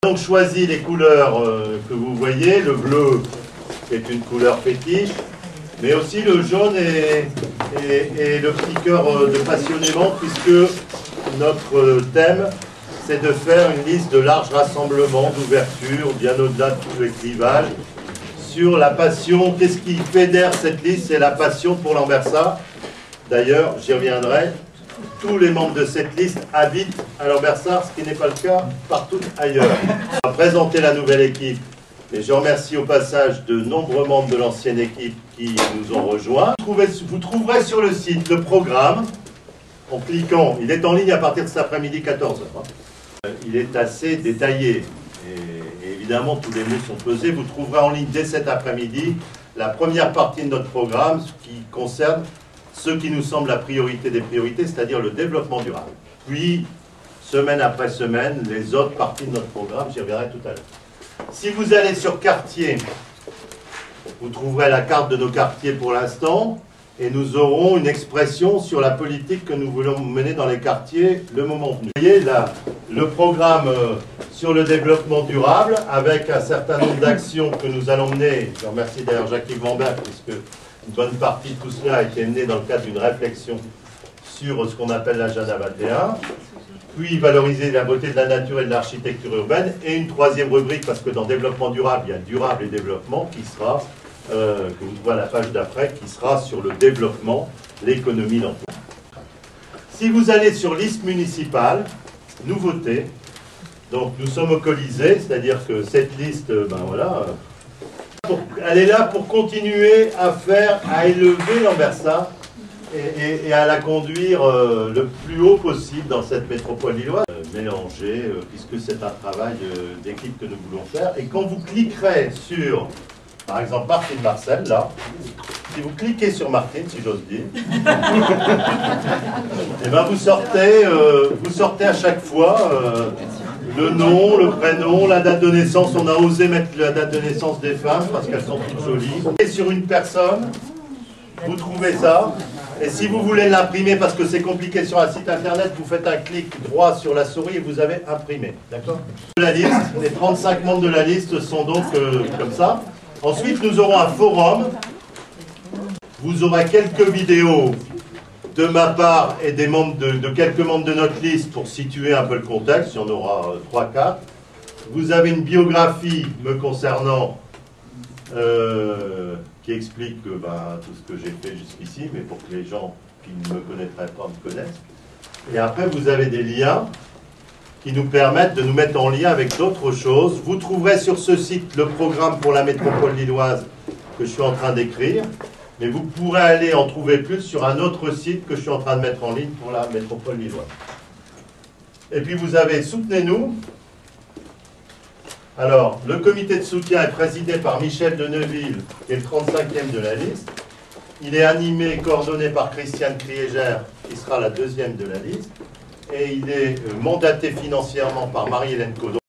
Donc choisi les couleurs que vous voyez, le bleu qui est une couleur fétiche, mais aussi le jaune et le petit cœur de passionnément, puisque notre thème c'est de faire une liste de larges rassemblements, d'ouverture, bien au-delà de tout le clivage, sur la passion. Qu'est-ce qui fédère cette liste? C'est la passion pour Lambersart. D'ailleurs, j'y reviendrai. Tous les membres de cette liste habitent à Lambersart, ce qui n'est pas le cas partout ailleurs. On va présenter la nouvelle équipe. Et je remercie au passage de nombreux membres de l'ancienne équipe qui nous ont rejoints. Vous trouverez sur le site le programme en cliquant. Il est en ligne à partir de cet après-midi 14h. Il est assez détaillé et évidemment tous les mots sont pesés. Vous trouverez en ligne dès cet après-midi la première partie de notre programme, ce qui concerne ce qui nous semble la priorité des priorités, c'est-à-dire le développement durable. Puis, semaine après semaine, les autres parties de notre programme, j'y reviendrai tout à l'heure. Si vous allez sur quartier, vous trouverez la carte de nos quartiers pour l'instant, et nous aurons une expression sur la politique que nous voulons mener dans les quartiers le moment venu. Vous voyez là, le programme sur le développement durable, avec un certain nombre d'actions que nous allons mener. Je remercie d'ailleurs Jacques-Yves Vambert, puisque une bonne partie de tout cela a été menée dans le cadre d'une réflexion sur ce qu'on appelle l'agenda 21. Puis valoriser la beauté de la nature et de l'architecture urbaine. Et une troisième rubrique, parce que dans développement durable, il y a durable et développement, qui sera, que vous trouvez à la page d'après, qui sera sur le développement, l'économie, l'emploi. Si vous allez sur liste municipale, nouveauté, donc nous sommes au Colisée, c'est-à-dire que cette liste, ben voilà, elle est là pour continuer à élever Lambersart et à la conduire le plus haut possible dans cette métropole lilloise. Mélanger, puisque c'est un travail d'équipe que nous voulons faire. Et quand vous cliquerez sur, par exemple, Martine Marcel, là, si vous cliquez sur Martine, si j'ose dire, et ben vous sortez à chaque fois le nom, le prénom, la date de naissance. On a osé mettre la date de naissance des femmes parce qu'elles sont toutes jolies. Et sur une personne, vous trouvez ça. Et si vous voulez l'imprimer parce que c'est compliqué sur un site internet, vous faites un clic droit sur la souris et vous avez imprimé. D'accord? La liste, les 35 membres de la liste sont donc comme ça. Ensuite, nous aurons un forum. Vous aurez quelques vidéos de ma part et des membres de quelques membres de notre liste pour situer un peu le contexte. Il y en aura 3-4. Vous avez une biographie me concernant qui explique tout ce que j'ai fait jusqu'ici, mais pour que les gens qui ne me connaîtraient pas me connaissent. Et après, vous avez des liens qui nous permettent de nous mettre en lien avec d'autres choses. Vous trouverez sur ce site le programme pour la métropole lilloise que je suis en train d'écrire, mais vous pourrez aller en trouver plus sur un autre site que je suis en train de mettre en ligne pour la métropole lilloise. Et puis vous avez Soutenez-nous. Alors, le comité de soutien est présidé par Michel de Neuville, qui est le 35e de la liste. Il est animé et coordonné par Christiane Kriéger, qui sera la 2e de la liste. Et il est mandaté financièrement par Marie-Hélène Codon.